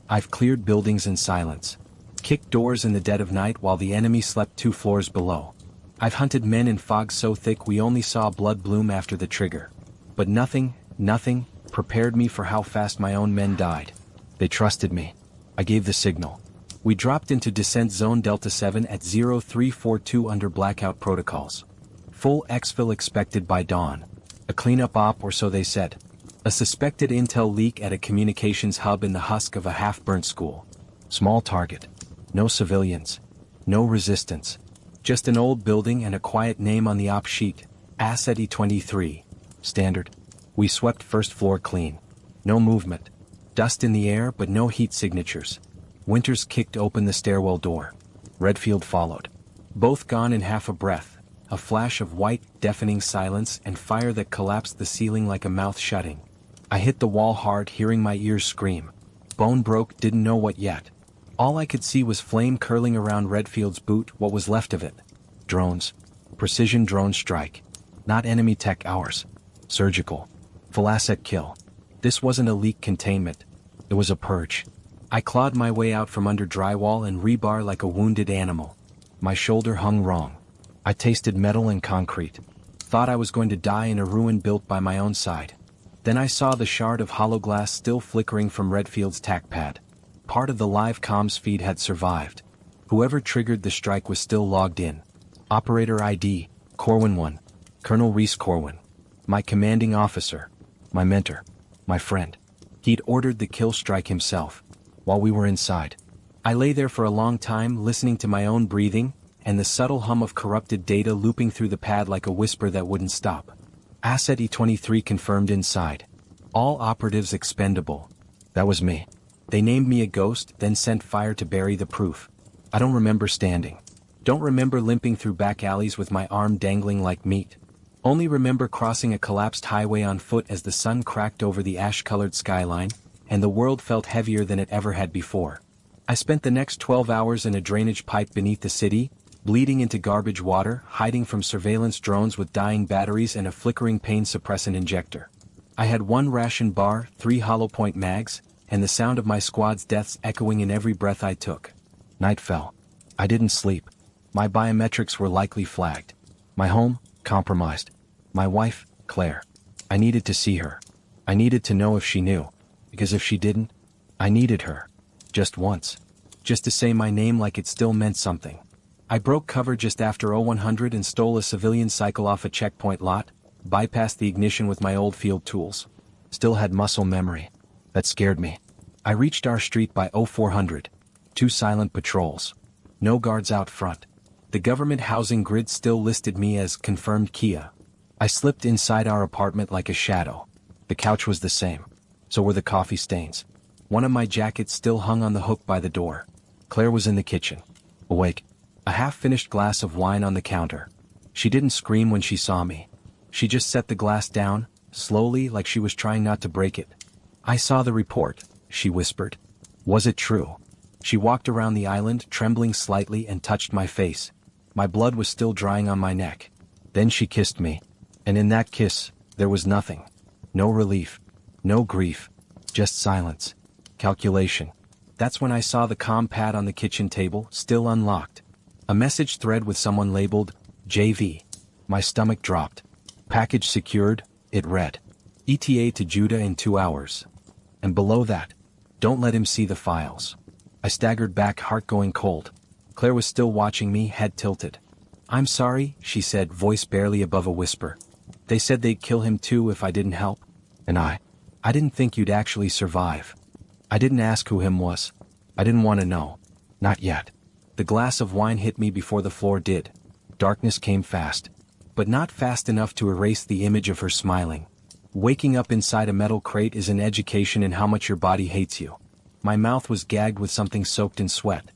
I've cleared buildings in silence. Kicked doors in the dead of night while the enemy slept 2 floors below. I've hunted men in fog so thick we only saw blood bloom after the trigger. But nothing prepared me for how fast my own men died. They trusted me. I gave the signal. We dropped into descent zone Delta 7 at 0342 under blackout protocols. Full exfil expected by dawn. A cleanup op or so they said. A suspected intel leak at a communications hub in the husk of a half-burnt school. Small target. No civilians. No resistance. Just an old building and a quiet name on the op sheet. Asset E23. Standard. We swept first floor clean. No movement. Dust in the air but no heat signatures. Winters kicked open the stairwell door. Redfield followed. Both gone in half a breath. A flash of white, deafening silence and fire that collapsed the ceiling like a mouth shutting. I hit the wall hard, hearing my ears scream. Bone broke, didn't know what yet. All I could see was flame curling around Redfield's boot, what was left of it. Drones. Precision drone strike. Not enemy tech, ours. Surgical. Full asset kill. This wasn't a leak containment. It was a purge. I clawed my way out from under drywall and rebar like a wounded animal. My shoulder hung wrong. I tasted metal and concrete. Thought I was going to die in a ruin built by my own side. Then I saw the shard of hollow glass still flickering from Redfield's tac pad. Part of the live comms feed had survived. Whoever triggered the strike was still logged in. Operator ID, Corwin 1. Colonel Reese Corwin. My commanding officer. My mentor. My friend. He'd ordered the kill strike himself. While we were inside. I lay there for a long time listening to my own breathing, and the subtle hum of corrupted data looping through the pad like a whisper that wouldn't stop. Asset E23 confirmed inside. All operatives expendable. That was me. They named me a ghost, then sent fire to bury the proof. I don't remember standing. Don't remember limping through back alleys with my arm dangling like meat. Only remember crossing a collapsed highway on foot as the sun cracked over the ash-colored skyline, and the world felt heavier than it ever had before. I spent the next 12 hours in a drainage pipe beneath the city, bleeding into garbage water, hiding from surveillance drones with dying batteries and a flickering pain suppressant injector. I had 1 ration bar, 3 hollow point mags, and the sound of my squad's deaths echoing in every breath I took. Night fell. I didn't sleep. My biometrics were likely flagged. My home, compromised. My wife, Claire. I needed to see her. I needed to know if she knew. Because if she didn't, I needed her. Just once. Just to say my name like it still meant something. I broke cover just after 0100 and stole a civilian cycle off a checkpoint lot, bypassed the ignition with my old field tools. Still had muscle memory. That scared me. I reached our street by 0400. 2 silent patrols. No guards out front. The government housing grid still listed me as confirmed Kia. I slipped inside our apartment like a shadow. The couch was the same. So were the coffee stains. One of my jackets still hung on the hook by the door. Claire was in the kitchen. Awake. A half-finished glass of wine on the counter. She didn't scream when she saw me. She just set the glass down, slowly, like she was trying not to break it. I saw the report, she whispered. Was it true? She walked around the island, trembling slightly, and touched my face. My blood was still drying on my neck. Then she kissed me. And in that kiss, there was nothing. No relief. No grief. Just silence. Calculation. That's when I saw the comm pad on the kitchen table, still unlocked. A message thread with someone labeled, JV. My stomach dropped. Package secured, it read. ETA to Judah in 2 hours. And below that, don't let him see the files. I staggered back, heart going cold. Claire was still watching me, head tilted. I'm sorry, she said, voice barely above a whisper. They said they'd kill him too if I didn't help. And I didn't think you'd actually survive. I didn't ask who him was. I didn't want to know. Not yet. The glass of wine hit me before the floor did. Darkness came fast. But not fast enough to erase the image of her smiling. Waking up inside a metal crate is an education in how much your body hates you. My mouth was gagged with something soaked in sweat.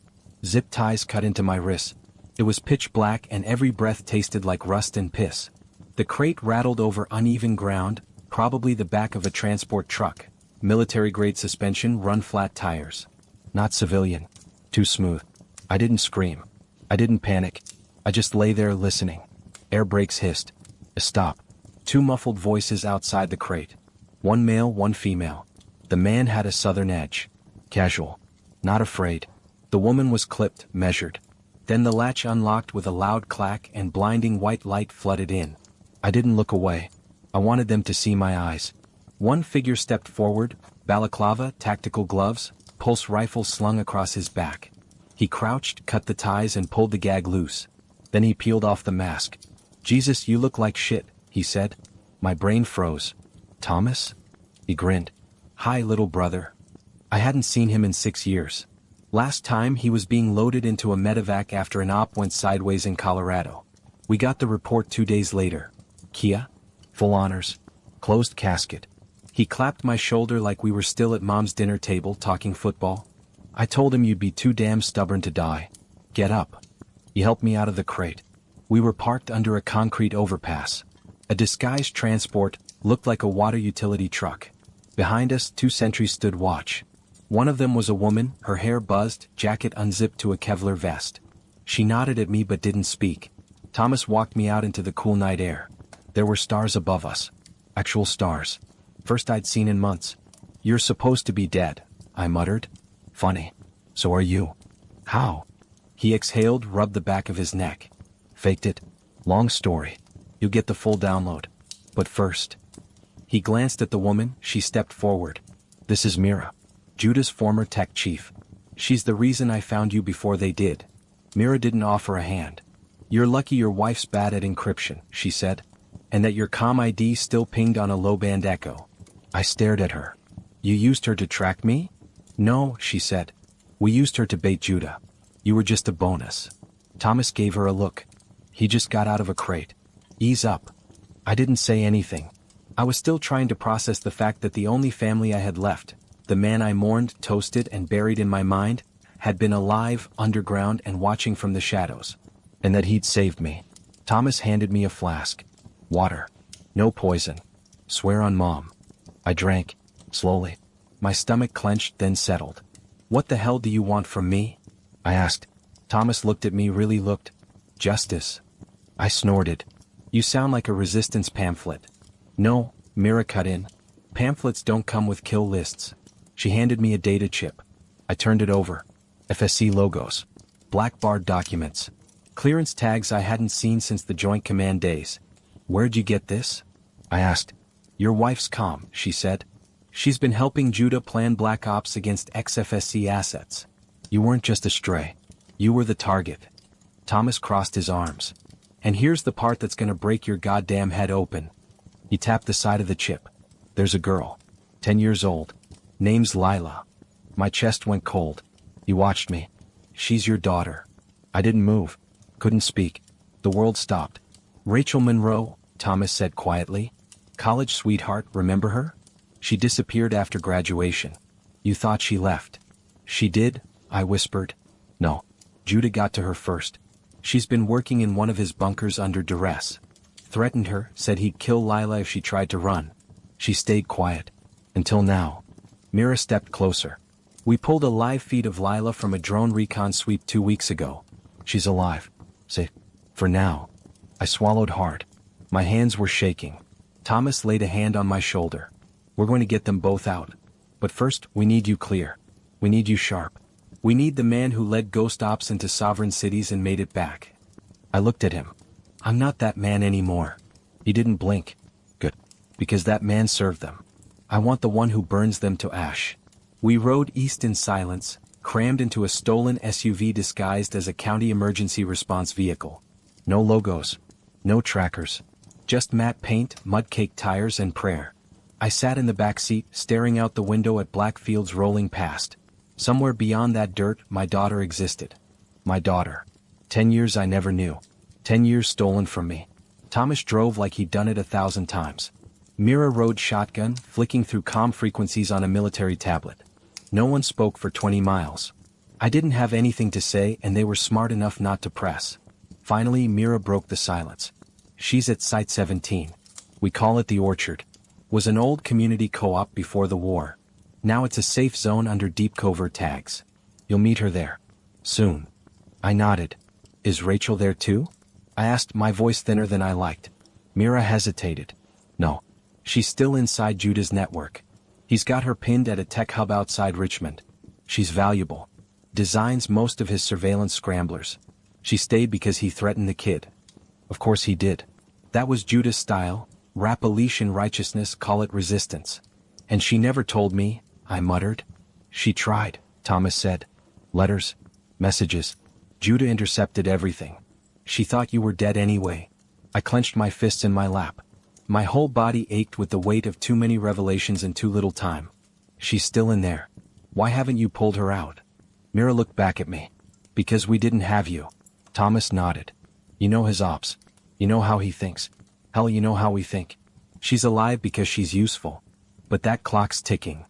Zip ties cut into my wrists. It was pitch black and every breath tasted like rust and piss. The crate rattled over uneven ground, probably the back of a transport truck. Military-grade suspension, run-flat tires. Not civilian. Too smooth. I didn't scream. I didn't panic. I just lay there listening. Air brakes hissed. A stop. 2 muffled voices outside the crate. One male, one female. The man had a southern edge. Casual. Not afraid. The woman was clipped, measured. Then the latch unlocked with a loud clack and blinding white light flooded in. I didn't look away. I wanted them to see my eyes. One figure stepped forward, balaclava, tactical gloves, pulse rifle slung across his back. He crouched, cut the ties and pulled the gag loose. Then he peeled off the mask. "Jesus, you look like shit," he said. My brain froze. "Thomas?" He grinned. "Hi, little brother." I hadn't seen him in 6 years. Last time he was being loaded into a medevac after an op went sideways in Colorado. We got the report 2 days later. Kia? Full honors. Closed casket. He clapped my shoulder like we were still at Mom's dinner table talking football. I told him you'd be too damn stubborn to die. Get up. He helped me out of the crate. We were parked under a concrete overpass. A disguised transport, looked like a water utility truck. Behind us, 2 sentries stood watch. One of them was a woman, her hair buzzed, jacket unzipped to a Kevlar vest. She nodded at me but didn't speak. Thomas walked me out into the cool night air. There were stars above us. Actual stars. First I'd seen in months. "You're supposed to be dead," I muttered. "Funny. So are you." "How?" He exhaled, rubbed the back of his neck. "Faked it. Long story. You'll get the full download. But first." He glanced at the woman. She stepped forward. "This is Mira, Judah's former tech chief. She's the reason I found you before they did." Mira didn't offer a hand. "You're lucky your wife's bad at encryption," she said. "And that your comm ID still pinged on a low-band echo." I stared at her. "You used her to track me?" "No," she said. "We used her to bait Judah. You were just a bonus." Thomas gave her a look. He just got out of a crate. "Ease up." I didn't say anything. I was still trying to process the fact that the only family I had left, the man I mourned, toasted, and buried in my mind, had been alive, underground, and watching from the shadows. And that he'd saved me. Thomas handed me a flask. "Water. No poison. Swear on Mom." I drank, slowly. My stomach clenched, then settled. "What the hell do you want from me?" I asked. Thomas looked at me, really looked. "Justice." I snorted. "You sound like a resistance pamphlet." "No," Mira cut in. "Pamphlets don't come with kill lists." She handed me a data chip. I turned it over. FSC logos. Black barred documents. Clearance tags I hadn't seen since the Joint Command days. "Where'd you get this?" I asked. "Your wife's comm," she said. "She's been helping Judah plan black ops against ex-FSC assets. You weren't just a stray. You were the target." Thomas crossed his arms. "And here's the part that's gonna break your goddamn head open." He tapped the side of the chip. "There's a girl. 10 years old. Name's Lila." My chest went cold. He watched me. "She's your daughter." I didn't move. Couldn't speak. The world stopped. "Rachel Monroe," Thomas said quietly. "College sweetheart, remember her? She disappeared after graduation. You thought she left." "She did," I whispered. "No. Judah got to her first. She's been working in one of his bunkers under duress. Threatened her, said he'd kill Lila if she tried to run. She stayed quiet. Until now." Mira stepped closer. "We pulled a live feed of Lila from a drone recon sweep 2 weeks ago. She's alive. Say, for now." I swallowed hard. My hands were shaking. Thomas laid a hand on my shoulder. "We're going to get them both out. But first, we need you clear. We need you sharp. We need the man who led ghost ops into sovereign cities and made it back." I looked at him. "I'm not that man anymore." He didn't blink. "Good. Because that man served them. I want the one who burns them to ash." We rode east in silence, crammed into a stolen SUV disguised as a county emergency response vehicle. No logos. No trackers. Just matte paint, mud-caked tires, and prayer. I sat in the back seat, staring out the window at black fields rolling past. Somewhere beyond that dirt, my daughter existed. My daughter. 10 years I never knew. 10 years stolen from me. Thomas drove like he'd done it 1,000 times. Mira rode shotgun, flicking through comm frequencies on a military tablet. No one spoke for 20 miles. I didn't have anything to say, and they were smart enough not to press. Finally, Mira broke the silence. "She's at Site 17. We call it the Orchard. Was an old community co-op before the war. Now it's a safe zone under deep covert tags. You'll meet her there. Soon." I nodded. "Is Rachel there too?" I asked, my voice thinner than I liked. Mira hesitated. "No. She's still inside Judah's network. He's got her pinned at a tech hub outside Richmond. She's valuable. Designs most of his surveillance scramblers. She stayed because he threatened the kid. Of course he did. That was Judah's style. Wrap a leash in righteousness, call it resistance. And she never told me, I muttered. She tried, Thomas said. Letters. Messages. Judah intercepted everything. She thought you were dead anyway. I clenched my fists in my lap. My whole body ached with the weight of too many revelations in too little time. She's still in there. Why haven't you pulled her out? Mira looked back at me. Because we didn't have you. Thomas nodded. You know his ops. You know how he thinks. Hell, you know how we think. She's alive because she's useful. But that clock's ticking.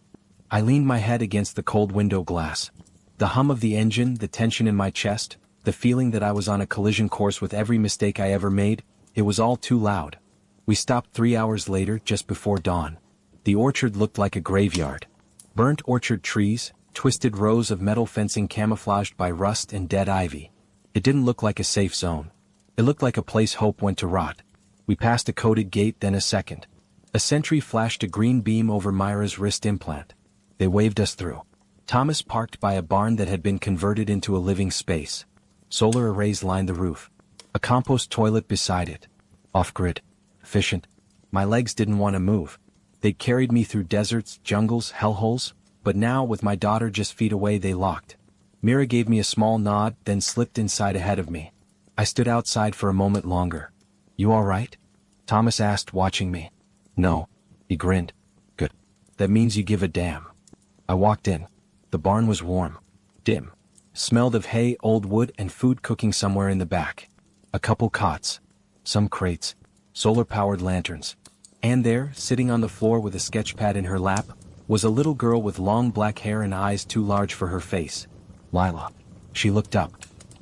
I leaned my head against the cold window glass. The hum of the engine, the tension in my chest, the feeling that I was on a collision course with every mistake I ever made, it was all too loud. We stopped 3 hours later, just before dawn. The orchard looked like a graveyard. Burnt orchard trees, twisted rows of metal fencing camouflaged by rust and dead ivy. It didn't look like a safe zone. It looked like a place hope went to rot. We passed a coated gate, then a second. A sentry flashed a green beam over Myra's wrist implant. They waved us through. Thomas parked by a barn that had been converted into a living space. Solar arrays lined the roof. A compost toilet beside it. Off-grid. Efficient. My legs didn't want to move. They'd carried me through deserts, jungles, hellholes, but now, with my daughter just feet away, they locked. Mira gave me a small nod, then slipped inside ahead of me. I stood outside for a moment longer. You all right? Thomas asked, watching me. No. He grinned. Good. That means you give a damn. I walked in. The barn was warm. Dim. Smelled of hay, old wood, and food cooking somewhere in the back. A couple cots. Some crates. Solar-powered lanterns. And there, sitting on the floor with a sketchpad in her lap, was a little girl with long black hair and eyes too large for her face. Lila. She looked up.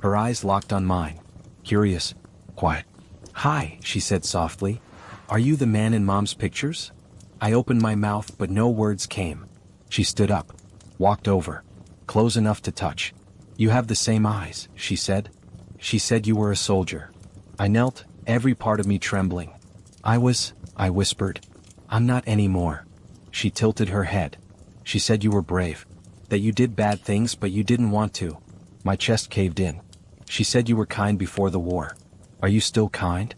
Her eyes locked on mine. Curious. Quiet. Hi, she said softly. Are you the man in Mom's pictures? I opened my mouth, but no words came. She stood up. Walked over. Close enough to touch. You have the same eyes, she said. She said you were a soldier. I knelt, every part of me trembling. I whispered. I'm not anymore. She tilted her head. She said you were brave. That you did bad things but you didn't want to. My chest caved in. She said you were kind before the war. Are you still kind?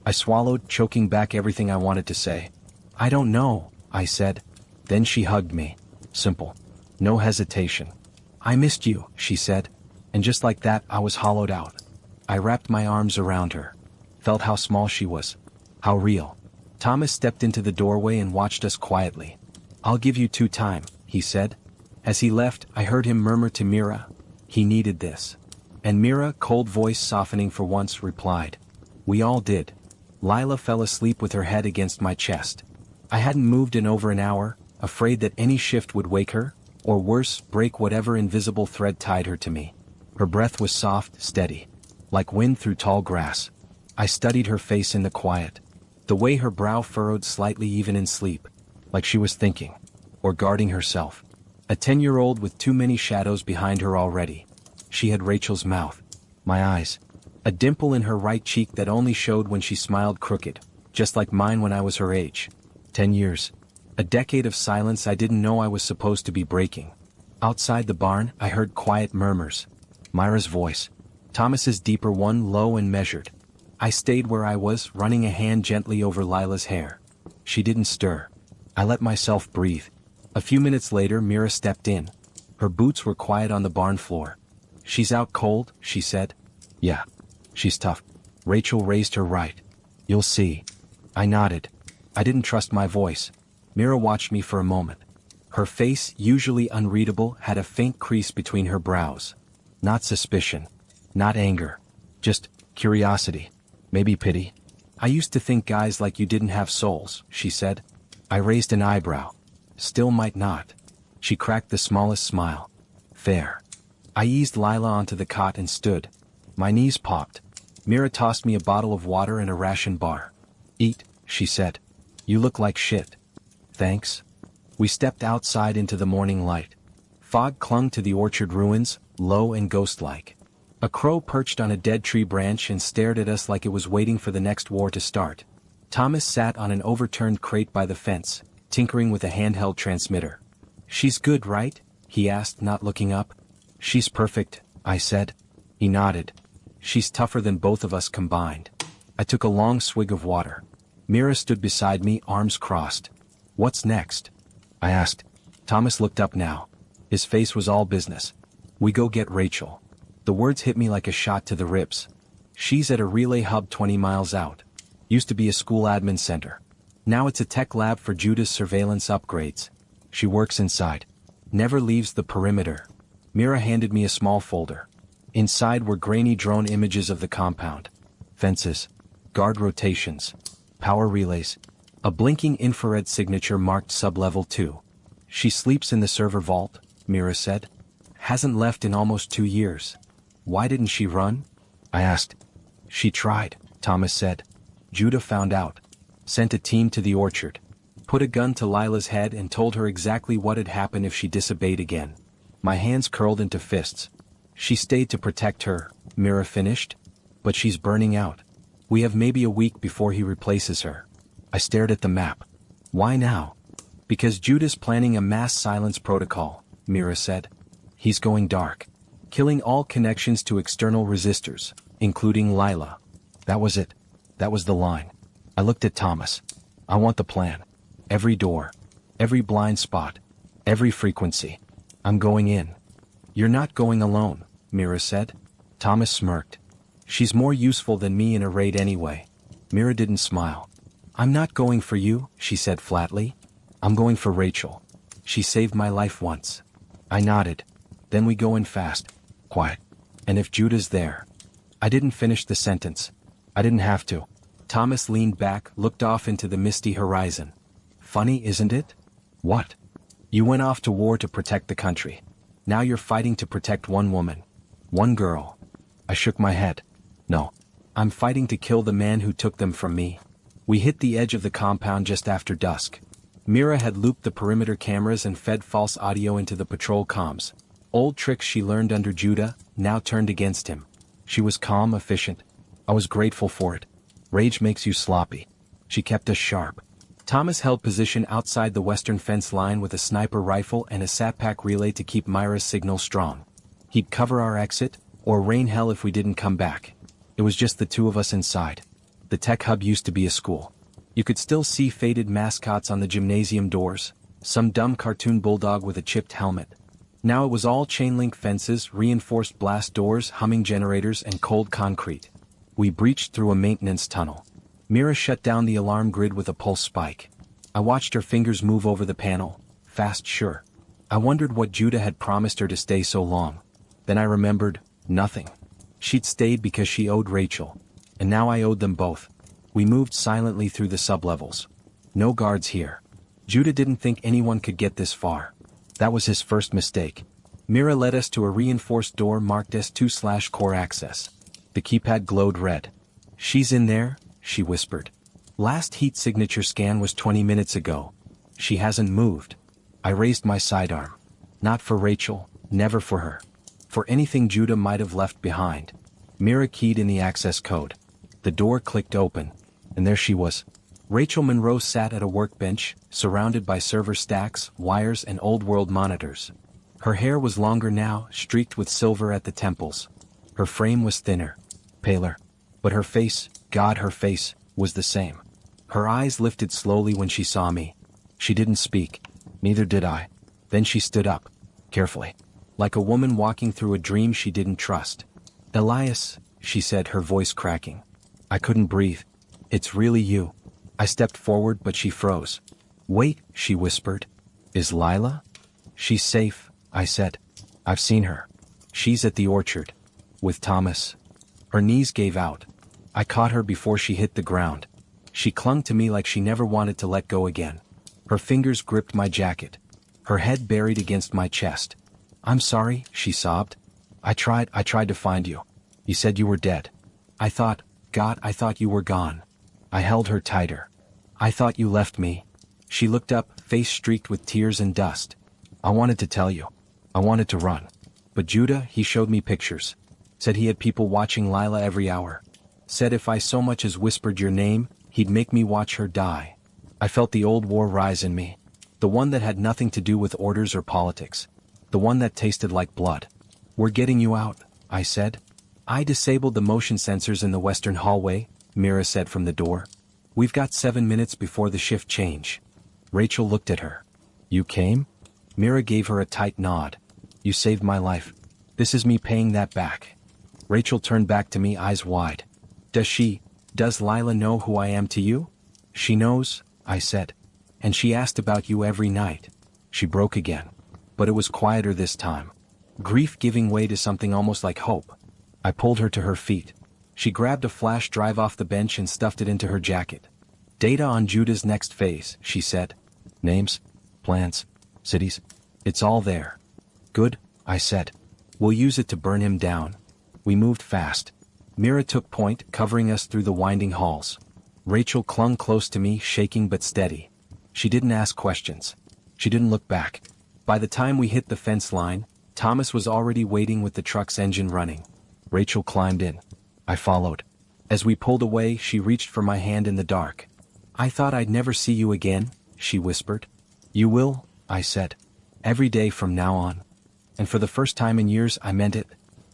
I swallowed, choking back everything I wanted to say. I don't know, I said. Then she hugged me. Simple. No hesitation. I missed you, she said. And just like that, I was hollowed out. I wrapped my arms around her. Felt how small she was. How real. Thomas stepped into the doorway and watched us quietly. I'll give you 2 time, he said. As he left, I heard him murmur to Mira. He needed this. And Mira, cold voice softening for once, replied. We all did. Lila fell asleep with her head against my chest. I hadn't moved in over an hour, afraid that any shift would wake her, or worse, break whatever invisible thread tied her to me. Her breath was soft, steady. Like wind through tall grass. I studied her face in the quiet. The way her brow furrowed slightly even in sleep. Like she was thinking. Or guarding herself. A 10-year-old with too many shadows behind her already. She had Rachel's mouth. My eyes. A dimple in her right cheek that only showed when she smiled crooked. Just like mine when I was her age. 10 years. A decade of silence I didn't know I was supposed to be breaking. Outside the barn, I heard quiet murmurs. Myra's voice. Thomas's deeper one, low and measured. I stayed where I was, running a hand gently over Lila's hair. She didn't stir. I let myself breathe. A few minutes later, Mira stepped in. Her boots were quiet on the barn floor. She's out cold, she said. Yeah. She's tough. Rachel raised her right. You'll see. I nodded. I didn't trust my voice. Mira watched me for a moment. Her face, usually unreadable, had a faint crease between her brows. Not suspicion. Not anger. Just curiosity. Maybe pity. I used to think guys like you didn't have souls, she said. I raised an eyebrow. Still might not. She cracked the smallest smile. Fair. I eased Lila onto the cot and stood. My knees popped. Mira tossed me a bottle of water and a ration bar. Eat, she said. You look like shit. Thanks. We stepped outside into the morning light. Fog clung to the orchard ruins, low and ghost-like. A crow perched on a dead tree branch and stared at us like it was waiting for the next war to start. Thomas sat on an overturned crate by the fence, tinkering with a handheld transmitter. She's good, right? he asked, not looking up. She's perfect, I said. He nodded. She's tougher than both of us combined. I took a long swig of water. Mira stood beside me, arms crossed. What's next? I asked. Thomas looked up now. His face was all business. We go get Rachel. The words hit me like a shot to the ribs. She's at a relay hub 20 miles out. Used to be a school admin center. Now it's a tech lab for Judah's surveillance upgrades. She works inside. Never leaves the perimeter. Mira handed me a small folder. Inside were grainy drone images of the compound. Fences. Guard rotations. Power relays. A blinking infrared signature marked sublevel 2. She sleeps in the server vault, Mira said. Hasn't left in almost 2 years. Why didn't she run? I asked. She tried, Thomas said. Judah found out. Sent a team to the orchard. Put a gun to Lila's head and told her exactly what'd happen if she disobeyed again. My hands curled into fists. She stayed to protect her, Mira finished. But she's burning out. We have maybe a week before he replaces her. I stared at the map. Why now? Because Judah's planning a mass silence protocol, Mira said. He's going dark. Killing all connections to external resistors, including Lila. That was it. That was the line. I looked at Thomas. I want the plan. Every door. Every blind spot. Every frequency. I'm going in. You're not going alone, Mira said. Thomas smirked. She's more useful than me in a raid anyway. Mira didn't smile. I'm not going for you, she said flatly. I'm going for Rachel. She saved my life once. I nodded. Then we go in fast. Quiet. And if Judah's there. I didn't finish the sentence. I didn't have to. Thomas leaned back, looked off into the misty horizon. Funny, isn't it? What? You went off to war to protect the country. Now you're fighting to protect one woman. One girl. I shook my head. No. I'm fighting to kill the man who took them from me. We hit the edge of the compound just after dusk. Mira had looped the perimeter cameras and fed false audio into the patrol comms. Old tricks she learned under Judah, now turned against him. She was calm, efficient. I was grateful for it. Rage makes you sloppy. She kept us sharp. Thomas held position outside the western fence line with a sniper rifle and a SATPAC relay to keep Myra's signal strong. He'd cover our exit, or rain hell if we didn't come back. It was just the two of us inside. The tech hub used to be a school. You could still see faded mascots on the gymnasium doors, some dumb cartoon bulldog with a chipped helmet. Now it was all chain-link fences, reinforced blast doors, humming generators, and cold concrete. We breached through a maintenance tunnel. Mira shut down the alarm grid with a pulse spike. I watched her fingers move over the panel, fast, sure. I wondered what Judah had promised her to stay so long. Then I remembered, nothing. She'd stayed because she owed Rachel. And now I owed them both. We moved silently through the sublevels. No guards here. Judah didn't think anyone could get this far. That was his first mistake. Mira led us to a reinforced door marked S2/core access. The keypad glowed red. She's in there, she whispered. Last heat signature scan was 20 minutes ago. She hasn't moved. I raised my sidearm. Not for Rachel, never for her. For anything Judah might have left behind. Mira keyed in the access code. The door clicked open, and there she was. Rachel Monroe sat at a workbench, surrounded by server stacks, wires, and old-world monitors. Her hair was longer now, streaked with silver at the temples. Her frame was thinner, paler. But her face, God, her face, was the same. Her eyes lifted slowly when she saw me. She didn't speak. Neither did I. Then she stood up, carefully. Like a woman walking through a dream she didn't trust. Elias, she said, her voice cracking. I couldn't breathe. It's really you. I stepped forward, but she froze. Wait, she whispered. Is Lila? She's safe, I said. I've seen her. She's at the orchard. With Thomas. Her knees gave out. I caught her before she hit the ground. She clung to me like she never wanted to let go again. Her fingers gripped my jacket. Her head buried against my chest. I'm sorry, she sobbed. I tried to find you. You said you were dead. I thought you were gone. I held her tighter. I thought you left me. She looked up, face streaked with tears and dust. I wanted to tell you. I wanted to run. But Judah, he showed me pictures. Said he had people watching Lila every hour. Said if I so much as whispered your name, he'd make me watch her die. I felt the old war rise in me. The one that had nothing to do with orders or politics. The one that tasted like blood. We're getting you out, I said. I disabled the motion sensors in the western hallway, Mira said from the door. We've got 7 minutes before the shift change. Rachel looked at her. You came? Mira gave her a tight nod. You saved my life. This is me paying that back. Rachel turned back to me, eyes wide. Does Lila know who I am to you? She knows, I said. And she asked about you every night. She broke again. But it was quieter this time. Grief giving way to something almost like hope. I pulled her to her feet. She grabbed a flash drive off the bench and stuffed it into her jacket. Data on Judah's next phase, she said. Names, plans, cities. It's all there. Good, I said. We'll use it to burn him down. We moved fast. Mira took point, covering us through the winding halls. Rachel clung close to me, shaking but steady. She didn't ask questions. She didn't look back. By the time we hit the fence line, Thomas was already waiting with the truck's engine running. Rachel climbed in. I followed. As we pulled away, she reached for my hand in the dark. I thought I'd never see you again, she whispered. You will, I said. Every day from now on. And for the first time in years, I meant it.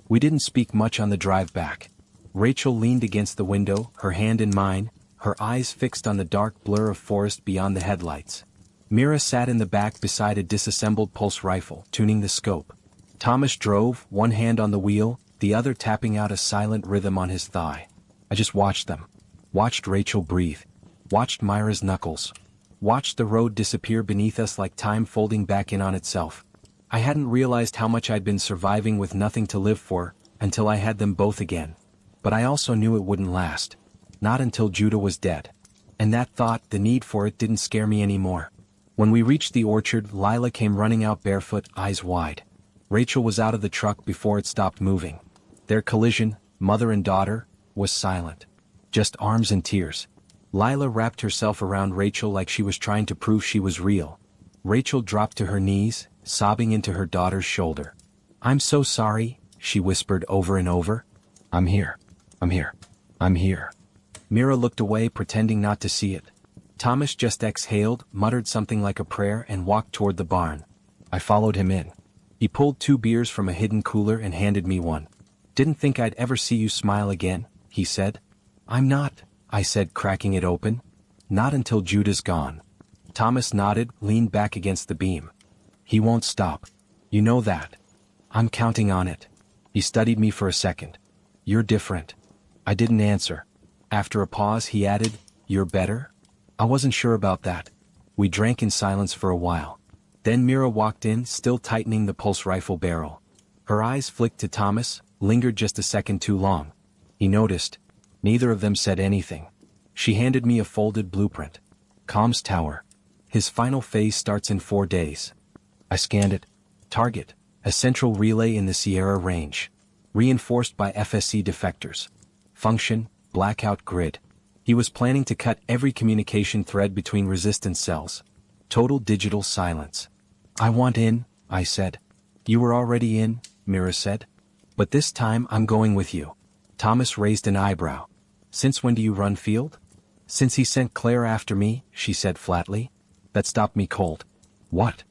We didn't speak much on the drive back. Rachel leaned against the window, her hand in mine, her eyes fixed on the dark blur of forest beyond the headlights. Mira sat in the back beside a disassembled pulse rifle, tuning the scope. Thomas drove, one hand on the wheel, the other tapping out a silent rhythm on his thigh. I just watched them. Watched Rachel breathe. Watched Myra's knuckles. Watched the road disappear beneath us like time folding back in on itself. I hadn't realized how much I'd been surviving with nothing to live for, until I had them both again. But I also knew it wouldn't last. Not until Judah was dead. And that thought, the need for it, didn't scare me anymore. When we reached the orchard, Lila came running out barefoot, eyes wide. Rachel was out of the truck before it stopped moving. Their collision, mother and daughter, was silent. Just arms and tears. Lila wrapped herself around Rachel like she was trying to prove she was real. Rachel dropped to her knees, sobbing into her daughter's shoulder. I'm so sorry, she whispered over and over. I'm here. I'm here. I'm here. Mira looked away, pretending not to see it. Thomas just exhaled, muttered something like a prayer and walked toward the barn. I followed him in. He pulled 2 beers from a hidden cooler and handed me one. Didn't think I'd ever see you smile again, he said. I'm not, I said, cracking it open. Not until Judah's gone. Thomas nodded, leaned back against the beam. He won't stop. You know that. I'm counting on it. He studied me for a second. You're different. I didn't answer. After a pause, he added, You're better? I wasn't sure about that. We drank in silence for a while. Then Mira walked in, still tightening the pulse rifle barrel. Her eyes flicked to Thomas, lingered just a second too long. He noticed. Neither of them said anything. She handed me a folded blueprint. Comms tower. His final phase starts in 4 days. I scanned it. Target. A central relay in the Sierra Range. Reinforced by FSC defectors. Function, blackout grid. He was planning to cut every communication thread between resistance cells. Total digital silence. I want in, I said. You were already in, Mira said. But this time I'm going with you. Thomas raised an eyebrow. Since when do you run field? Since he sent Claire after me, she said flatly. That stopped me cold. What?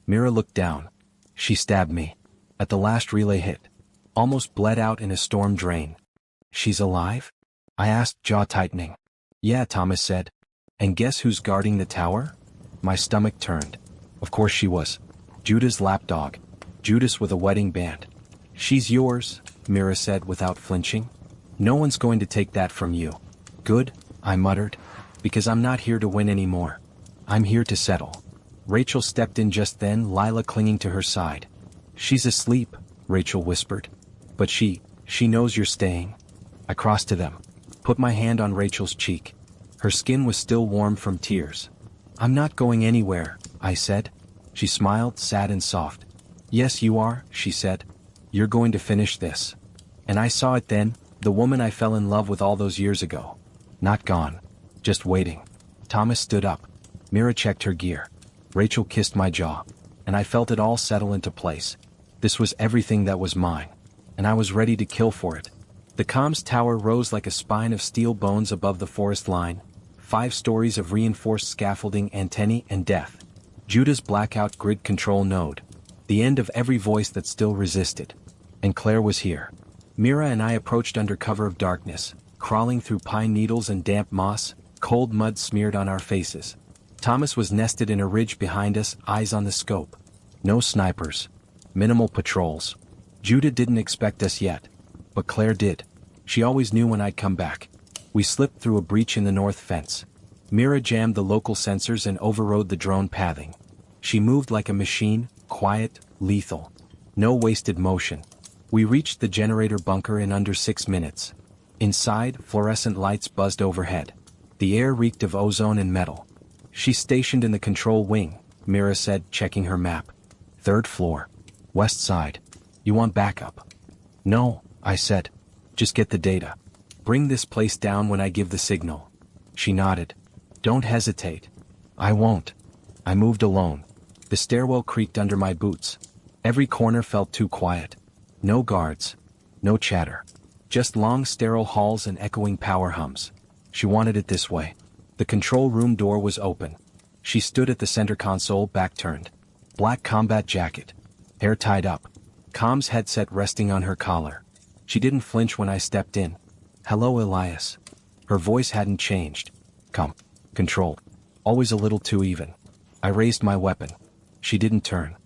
Mira looked down. She stabbed me. At the last relay hit. Almost bled out in a storm drain. She's alive? I asked, jaw tightening. Yeah, Thomas said. And guess who's guarding the tower? My stomach turned. Of course she was. Judah's lapdog. Judas with a wedding band. She's yours, Mira said without flinching. No one's going to take that from you. Good, I muttered. Because I'm not here to win anymore. I'm here to settle. Rachel stepped in just then, Lila clinging to her side. She's asleep, Rachel whispered. But she knows you're staying. I crossed to them. Put my hand on Rachel's cheek. Her skin was still warm from tears. I'm not going anywhere, I said. She smiled, sad and soft. Yes, you are, she said. You're going to finish this. And I saw it then, the woman I fell in love with all those years ago. Not gone. Just waiting. Thomas stood up. Mira checked her gear. Rachel kissed my jaw. And I felt it all settle into place. This was everything that was mine. And I was ready to kill for it. The comms tower rose like a spine of steel bones above the forest line. 5 stories of reinforced scaffolding, antennae, and death. Judah's blackout grid control node. The end of every voice that still resisted. And Claire was here. Mira and I approached under cover of darkness, crawling through pine needles and damp moss, cold mud smeared on our faces. Thomas was nested in a ridge behind us, eyes on the scope. No snipers. Minimal patrols. Judah didn't expect us yet. But Claire did. She always knew when I'd come back. We slipped through a breach in the north fence. Mira jammed the local sensors and overrode the drone pathing. She moved like a machine, quiet, lethal. No wasted motion. We reached the generator bunker in under 6 minutes. Inside, fluorescent lights buzzed overhead. The air reeked of ozone and metal. "She's stationed in the control wing," Mira said, checking her map. "3rd floor. West side. You want backup?" "No," I said. "Just get the data. Bring this place down when I give the signal." She nodded. "Don't hesitate." "I won't." I moved alone. The stairwell creaked under my boots. Every corner felt too quiet. No guards. No chatter. Just long sterile halls and echoing power hums. She wanted it this way. The control room door was open. She stood at the center console, back turned. Black combat jacket. Hair tied up. Comms headset resting on her collar. She didn't flinch when I stepped in. "Hello, Elias." Her voice hadn't changed. "Come." Control. Always a little too even. I raised my weapon. She didn't turn.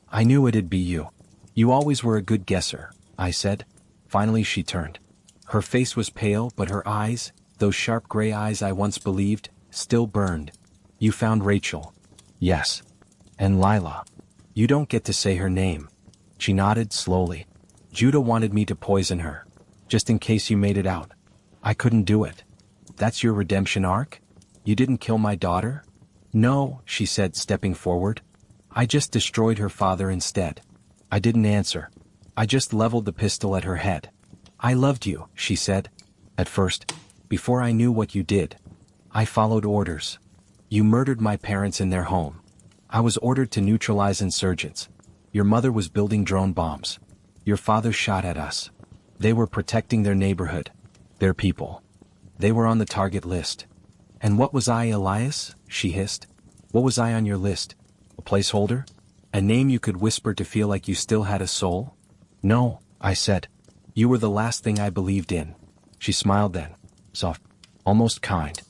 "I knew it'd be you. You always were a good guesser," I said. Finally she turned. Her face was pale, but her eyes, those sharp gray eyes I once believed, still burned. "You found Rachel." "Yes." "And Lila." "You don't get to say her name." She nodded slowly. "Judah wanted me to poison her. Just in case you made it out." "I couldn't do it." "That's your redemption arc? You didn't kill my daughter?" "No," she said, stepping forward. "I just destroyed her father instead." I didn't answer. I just leveled the pistol at her head. "I loved you," she said. "At first. Before I knew what you did. I followed orders. You murdered my parents in their home. I was ordered to neutralize insurgents. Your mother was building drone bombs. Your father shot at us. They were protecting their neighborhood. Their people. They were on the target list." "And what was I, Elias?" she hissed. "What was I on your list? A placeholder? A name you could whisper to feel like you still had a soul?" "No," I said. "You were the last thing I believed in." She smiled then. Soft. Almost kind.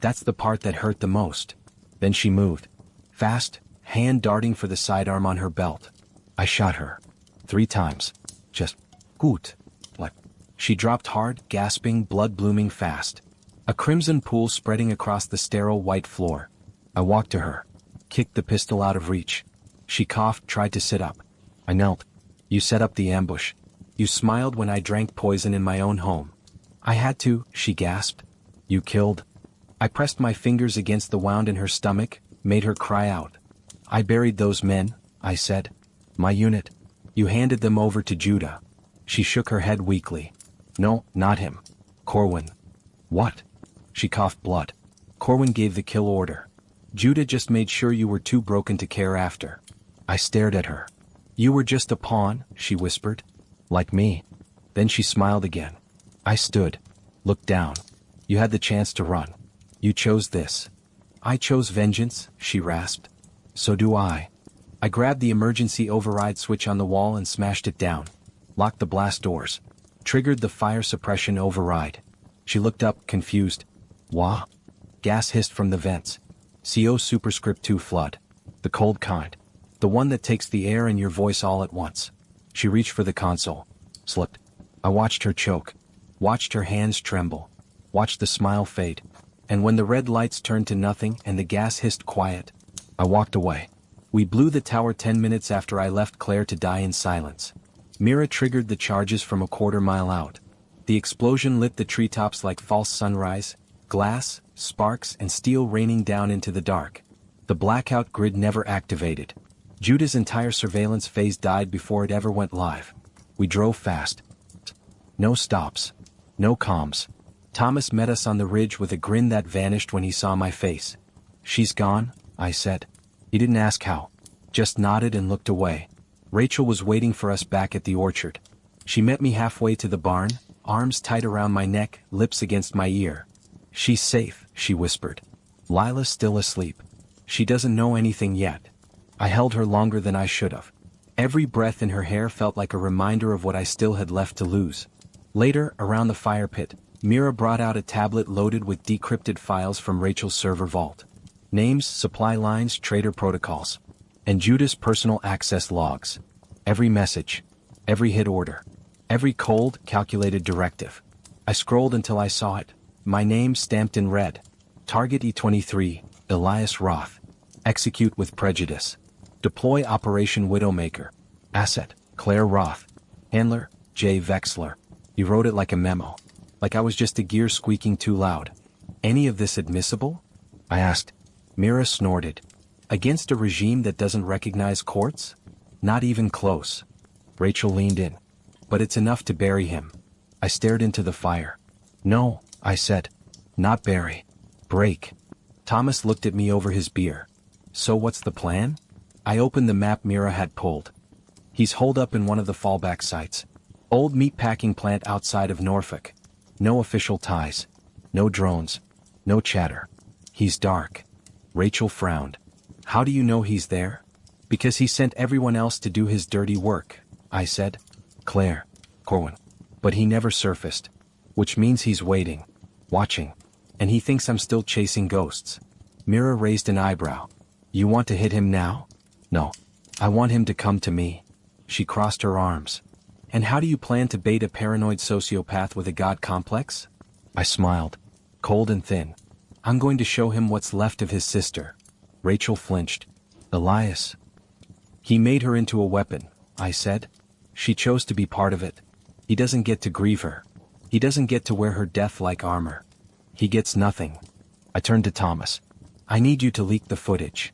That's the part that hurt the most. Then she moved. Fast, hand darting for the sidearm on her belt. I shot her. 3 times. Just, gut. Like. She dropped hard, gasping, blood blooming fast. A crimson pool spreading across the sterile white floor. I walked to her. Kicked the pistol out of reach. She coughed, tried to sit up. I knelt. "You set up the ambush. You smiled when I drank poison in my own home." "I had to," she gasped. "You killed." I pressed my fingers against the wound in her stomach, made her cry out. "I buried those men," I said. "My unit." "You handed them over to Judah." She shook her head weakly. "No, not him. Corwin." "What?" She coughed blood. "Corwin gave the kill order. Judah just made sure you were too broken to care after." I stared at her. "You were just a pawn," she whispered. "Like me." Then she smiled again. I stood. Looked down. "You had the chance to run. You chose this." "I chose vengeance," she rasped. "So do I." I grabbed the emergency override switch on the wall and smashed it down. Locked the blast doors. Triggered the fire suppression override. She looked up, confused. "Wah?" Gas hissed from the vents. CO superscript 2 flood. The cold kind. The one that takes the air and your voice all at once. She reached for the console. Slipped. I watched her choke. Watched her hands tremble. Watched the smile fade. And when the red lights turned to nothing and the gas hissed quiet, I walked away. We blew the tower 10 minutes after I left Claire to die in silence. Mira triggered the charges from a quarter mile out. The explosion lit the treetops like false sunrise, glass, sparks, and steel raining down into the dark. The blackout grid never activated. Judah's entire surveillance phase died before it ever went live. We drove fast. No stops. No comms. Thomas met us on the ridge with a grin that vanished when he saw my face. "She's gone," I said. He didn't ask how. Just nodded and looked away. Rachel was waiting for us back at the orchard. She met me halfway to the barn, arms tight around my neck, lips against my ear. "She's safe," she whispered. "Lila's still asleep. She doesn't know anything yet." I held her longer than I should have. Every breath in her hair felt like a reminder of what I still had left to lose. Later, around the fire pit, Mira brought out a tablet loaded with decrypted files from Rachel's server vault. Names, supply lines, Traitor protocols. And Judah's personal access logs. Every message. Every hit order. Every cold, calculated directive. I scrolled until I saw it. My name stamped in red. Target E23, Elias Roth. Execute with prejudice. Deploy Operation Widowmaker. Asset, Claire Roth. Handler, Jay Vexler. He wrote it like a memo. Like I was just a gear squeaking too loud. Any of this admissible? I asked. Mira snorted. Against a regime that doesn't recognize courts? Not even close. Rachel leaned in. But it's enough to bury him. I stared into the fire. No, I said. Not bury. Break. Thomas looked at me over his beer. So what's the plan? I opened the map Mira had pulled. He's holed up in one of the fallback sites. Old meatpacking plant outside of Norfolk. No official ties. No drones. No chatter. He's dark. Rachel frowned. How do you know he's there? Because he sent everyone else to do his dirty work, I said. Claire. Corwin. But he never surfaced. Which means he's waiting. Watching. And he thinks I'm still chasing ghosts. Mira raised an eyebrow. You want to hit him now? No. I want him to come to me. She crossed her arms. And how do you plan to bait a paranoid sociopath with a god complex? I smiled. Cold and thin. I'm going to show him what's left of his sister. Rachel flinched. Elias. He made her into a weapon, I said. She chose to be part of it. He doesn't get to grieve her. He doesn't get to wear her death-like armor. He gets nothing. I turned to Thomas. I need you to leak the footage.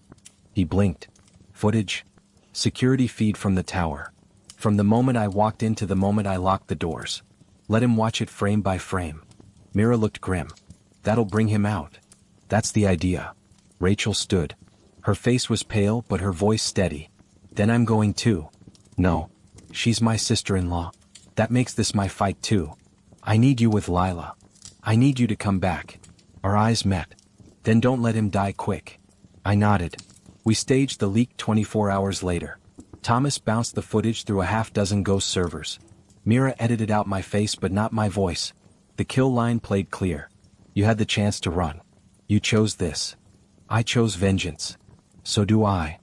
He blinked. Footage? Security feed from the tower. From the moment I walked in to the moment I locked the doors. Let him watch it frame by frame. Mira looked grim. That'll bring him out. That's the idea. Rachel stood. Her face was pale but her voice steady. Then I'm going too. No. She's my sister-in-law. That makes this my fight too. I need you with Lila. I need you to come back. Our eyes met. Then don't let him die quick. I nodded. We staged the leak 24 hours later. Thomas bounced the footage through a half-dozen ghost servers. Mira edited out my face but not my voice. The kill line played clear. You had the chance to run. You chose this. I chose vengeance. So do I.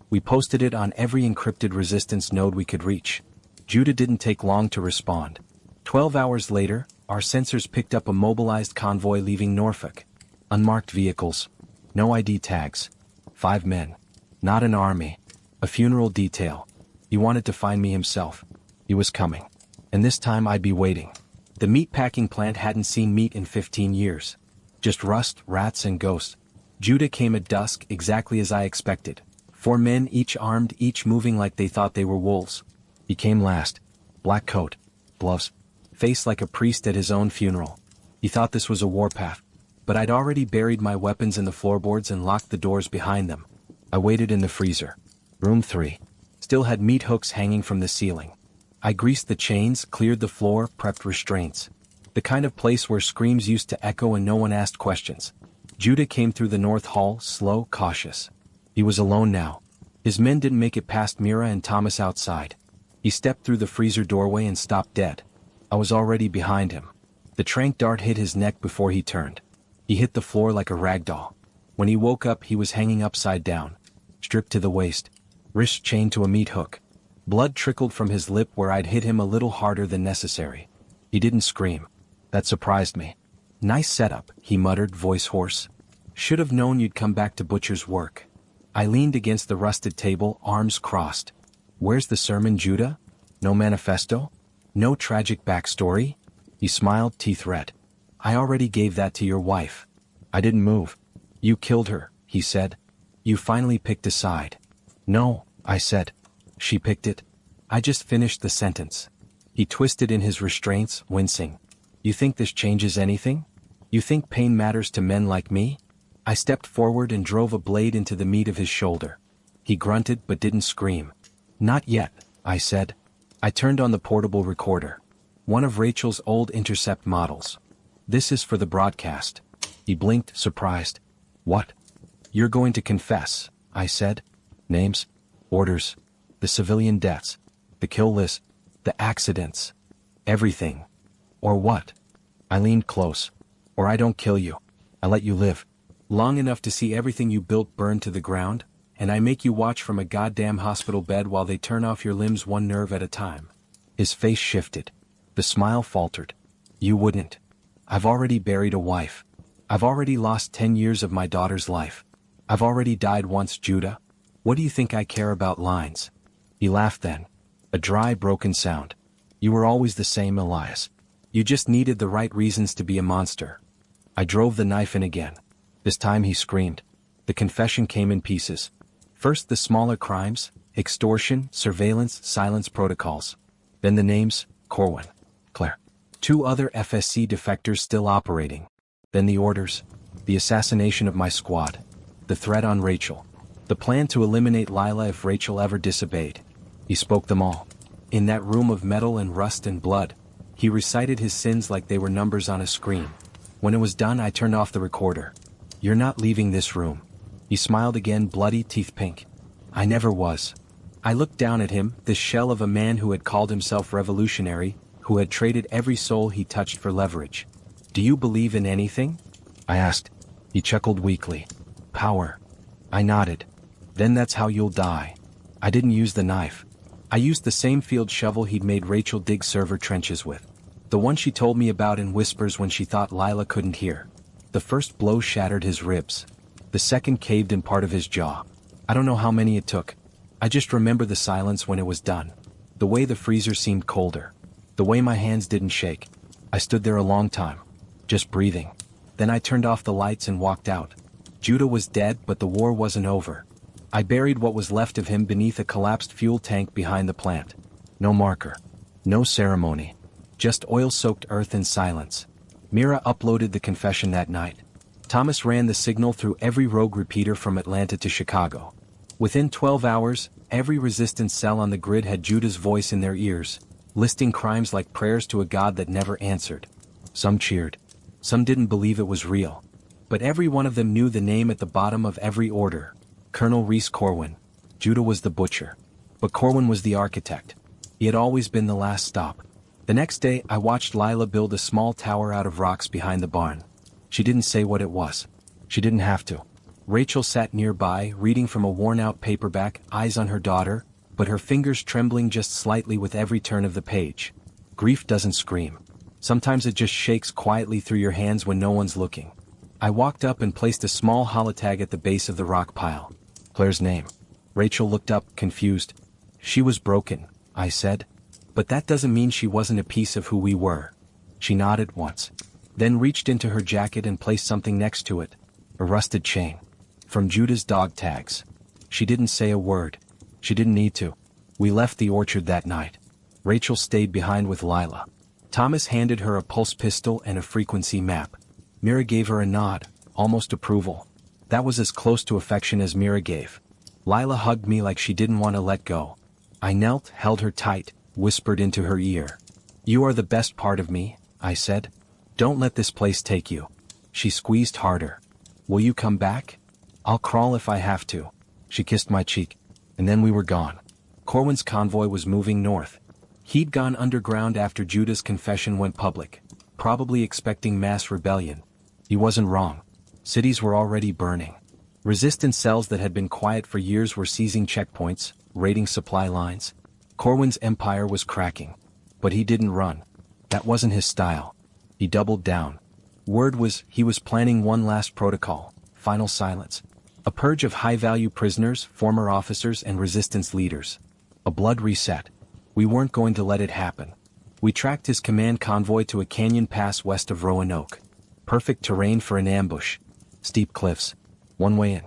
We posted it on every encrypted resistance node we could reach. Judah didn't take long to respond. 12 hours later, our sensors picked up a mobilized convoy leaving Norfolk. Unmarked vehicles. No ID tags. 5 men. Not an army. A funeral detail. He wanted to find me himself. He was coming. And this time I'd be waiting. The meatpacking plant hadn't seen meat in 15 years. Just rust, rats, and ghosts. Judah came at dusk exactly as I expected. 4 men, each armed, each moving like they thought they were wolves. He came last. Black coat. Gloves. Face like a priest at his own funeral. He thought this was a warpath. But I'd already buried my weapons in the floorboards and locked the doors behind them. I waited in the freezer. Room 3. Still had meat hooks hanging from the ceiling. I greased the chains, cleared the floor, prepped restraints. The kind of place where screams used to echo and no one asked questions. Judah came through the north hall, slow, cautious. He was alone now. His men didn't make it past Mira and Thomas outside. He stepped through the freezer doorway and stopped dead. I was already behind him. The tranq dart hit his neck before he turned. He hit the floor like a rag doll. When he woke up he was hanging upside down. Stripped to the waist. Wrists chained to a meat hook. Blood trickled from his lip where I'd hit him a little harder than necessary. He didn't scream. That surprised me. Nice setup, he muttered, voice hoarse. Should have known you'd come back to butcher's work. I leaned against the rusted table, arms crossed. Where's the sermon, Judah? No manifesto? No tragic backstory? He smiled, teeth red. I already gave that to your wife. I didn't move. You killed her, he said. You finally picked a side. No, I said. She picked it. I just finished the sentence. He twisted in his restraints, wincing. You think this changes anything? You think pain matters to men like me? I stepped forward and drove a blade into the meat of his shoulder. He grunted but didn't scream. Not yet, I said. I turned on the portable recorder. One of Rachel's old Intercept models. This is for the broadcast. He blinked, surprised. What? You're going to confess, I said. Names? Orders? The civilian deaths. The kill list. The accidents. Everything. Or what? I leaned close. Or I don't kill you. I let you live. Long enough to see everything you built burn to the ground, and I make you watch from a goddamn hospital bed while they turn off your limbs one nerve at a time. His face shifted. The smile faltered. You wouldn't. I've already buried a wife. I've already lost 10 years of my daughter's life. I've already died once, Judah. What do you think I care about lines? He laughed then. A dry, broken sound. You were always the same, Elias. You just needed the right reasons to be a monster. I drove the knife in again. This time he screamed. The confession came in pieces. First the smaller crimes, extortion, surveillance, silence protocols. Then the names, Corwin, Claire. 2 other FSC defectors still operating. Then the orders. The assassination of my squad. The threat on Rachel. The plan to eliminate Lila if Rachel ever disobeyed. He spoke them all. In that room of metal and rust and blood, he recited his sins like they were numbers on a screen. When it was done, I turned off the recorder. You're not leaving this room. He smiled again, bloody teeth pink. I never was. I looked down at him, this shell of a man who had called himself revolutionary, who had traded every soul he touched for leverage. Do you believe in anything? I asked. He chuckled weakly. Power. I nodded. Then that's how you'll die. I didn't use the knife. I used the same field shovel he'd made Rachel dig server trenches with. The one she told me about in whispers when she thought Lila couldn't hear. The first blow shattered his ribs. The second caved in part of his jaw. I don't know how many it took. I just remember the silence when it was done. The way the freezer seemed colder. The way my hands didn't shake. I stood there a long time. Just breathing. Then I turned off the lights and walked out. Judah was dead, but the war wasn't over. I buried what was left of him beneath a collapsed fuel tank behind the plant. No marker. No ceremony. Just oil-soaked earth and silence. Mira uploaded the confession that night. Thomas ran the signal through every rogue repeater from Atlanta to Chicago. Within 12 hours, every resistance cell on the grid had Judah's voice in their ears, listing crimes like prayers to a God that never answered. Some cheered. Some didn't believe it was real. But every one of them knew the name at the bottom of every order. Colonel Reese Corwin. Judah was the butcher. But Corwin was the architect. He had always been the last stop. The next day, I watched Lila build a small tower out of rocks behind the barn. She didn't say what it was. She didn't have to. Rachel sat nearby, reading from a worn-out paperback, eyes on her daughter, but her fingers trembling just slightly with every turn of the page. Grief doesn't scream. Sometimes it just shakes quietly through your hands when no one's looking. I walked up and placed a small holotag at the base of the rock pile. Claire's name. Rachel looked up, confused. She was broken, I said. But that doesn't mean she wasn't a piece of who we were. She nodded once. Then reached into her jacket and placed something next to it. A rusted chain. From Judah's dog tags. She didn't say a word. She didn't need to. We left the orchard that night. Rachel stayed behind with Lila. Thomas handed her a pulse pistol and a frequency map. Mira gave her a nod, almost approval. That was as close to affection as Mira gave. Lila hugged me like she didn't want to let go. I knelt, held her tight, whispered into her ear. You are the best part of me, I said. Don't let this place take you. She squeezed harder. Will you come back? I'll crawl if I have to. She kissed my cheek. And then we were gone. Corwin's convoy was moving north. He'd gone underground after Judah's confession went public, probably expecting mass rebellion. He wasn't wrong. Cities were already burning. Resistance cells that had been quiet for years were seizing checkpoints, raiding supply lines. Corwin's empire was cracking. But he didn't run. That wasn't his style. He doubled down. Word was he was planning one last protocol, final silence. A purge of high-value prisoners, former officers, and resistance leaders. A blood reset. We weren't going to let it happen. We tracked his command convoy to a canyon pass west of Roanoke. Perfect terrain for an ambush. Steep cliffs. One way in.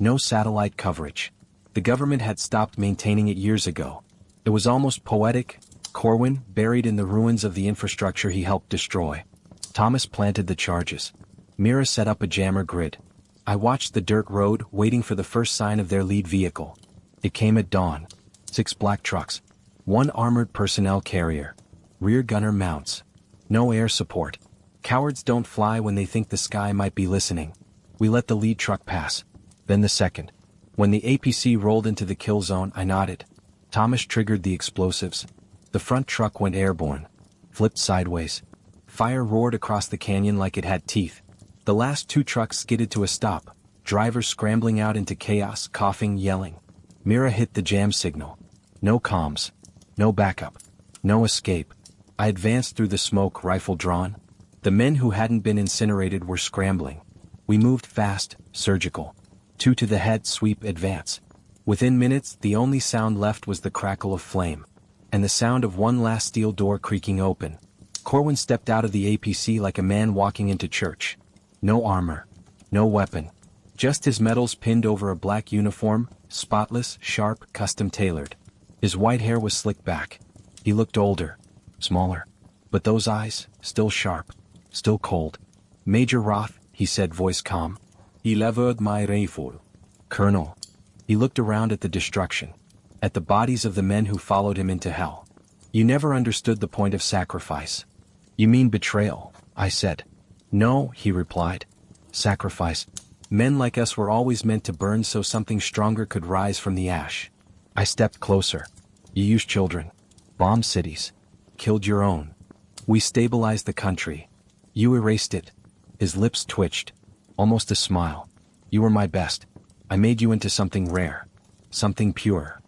No satellite coverage. The government had stopped maintaining it years ago. It was almost poetic. Corwin, buried in the ruins of the infrastructure he helped destroy. Thomas planted the charges. Mira set up a jammer grid. I watched the dirt road, waiting for the first sign of their lead vehicle. It came at dawn. 6 black trucks. 1 armored personnel carrier. Rear gunner mounts. No air support. Cowards don't fly when they think the sky might be listening. We let the lead truck pass. Then the second. When the APC rolled into the kill zone, I nodded. Thomas triggered the explosives. The front truck went airborne, flipped sideways. Fire roared across the canyon like it had teeth. The last two trucks skidded to a stop, drivers scrambling out into chaos, coughing, yelling. Mira hit the jam signal. No comms. No backup. No escape. I advanced through the smoke, rifle drawn. The men who hadn't been incinerated were scrambling. We moved fast, surgical. 2 to the head, sweep, advance. Within minutes, the only sound left was the crackle of flame, and the sound of one last steel door creaking open. Corwin stepped out of the APC like a man walking into church. No armor. No weapon. Just his medals pinned over a black uniform, spotless, sharp, custom-tailored. His white hair was slicked back. He looked older, smaller. But those eyes, still sharp, still cold. "Major Roth," he said, voice calm. "He levered my rifle." "Colonel." He looked around at the destruction, at the bodies of the men who followed him into hell. "You never understood the point of sacrifice." "You mean betrayal," I said. "No," he replied. "Sacrifice. Men like us were always meant to burn so something stronger could rise from the ash." I stepped closer. "You used children. Bombed cities. Killed your own. We stabilized the country. You erased it." His lips twitched. Almost a smile. "You were my best. I made you into something rare. Something pure."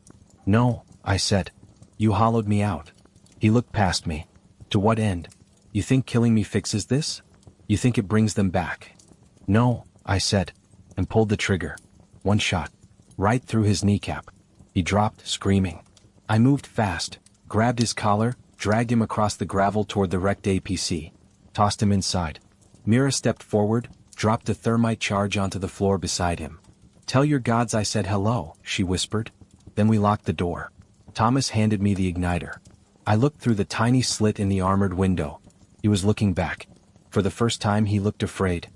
"No," I said. "You hollowed me out." He looked past me. "To what end? You think killing me fixes this? You think it brings them back?" "No," I said, and pulled the trigger. One shot. Right through his kneecap. He dropped, screaming. I moved fast, grabbed his collar, dragged him across the gravel toward the wrecked APC. Tossed him inside. Mira stepped forward, dropped a thermite charge onto the floor beside him. "Tell your gods I said hello," she whispered. Then we locked the door. Thomas handed me the igniter. I looked through the tiny slit in the armored window. He was looking back. For the first time he looked afraid.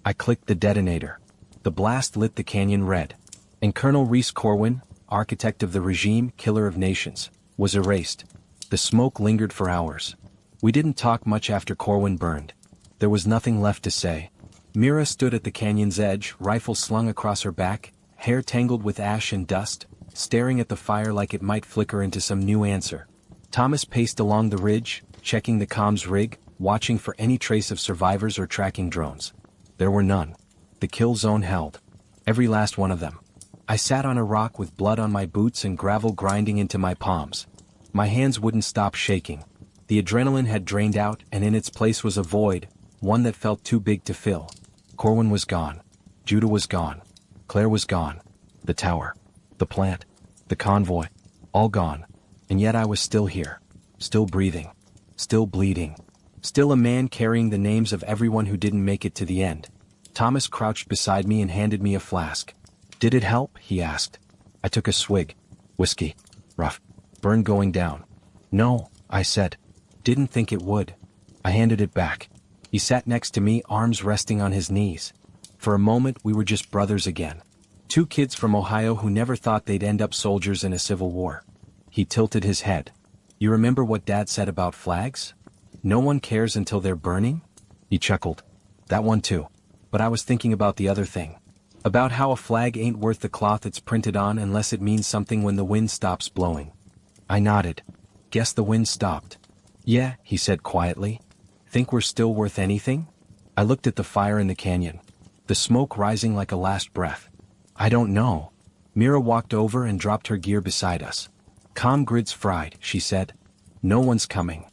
I clicked the detonator. The blast lit the canyon red. And Colonel Reese Corwin, architect of the regime, killer of nations, was erased. The smoke lingered for hours. We didn't talk much after Corwin burned. There was nothing left to say. Mira stood at the canyon's edge, rifle slung across her back, hair tangled with ash and dust, staring at the fire like it might flicker into some new answer. Thomas paced along the ridge, checking the comms rig, watching for any trace of survivors or tracking drones. There were none. The kill zone held. Every last one of them. I sat on a rock with blood on my boots and gravel grinding into my palms. My hands wouldn't stop shaking. The adrenaline had drained out, and in its place was a void, one that felt too big to fill. Corwin was gone. Judah was gone. Claire was gone. The tower. The plant. The convoy. All gone. And yet I was still here. Still breathing. Still bleeding. Still a man carrying the names of everyone who didn't make it to the end. Thomas crouched beside me and handed me a flask. "Did it help?" he asked. I took a swig. Whiskey. Rough. Burn going down. "No," I said. "Didn't think it would." I handed it back. He sat next to me, arms resting on his knees. For a moment we were just brothers again. Two kids from Ohio who never thought they'd end up soldiers in a civil war. He tilted his head. "You remember what Dad said about flags? No one cares until they're burning?" He chuckled. "That one too. But I was thinking about the other thing. About how a flag ain't worth the cloth it's printed on unless it means something when the wind stops blowing." I nodded. "Guess the wind stopped." "Yeah," he said quietly. "Think we're still worth anything?" I looked at the fire in the canyon. The smoke rising like a last breath. "I don't know." Mira walked over and dropped her gear beside us. "Comm grid's fried," she said. "No one's coming."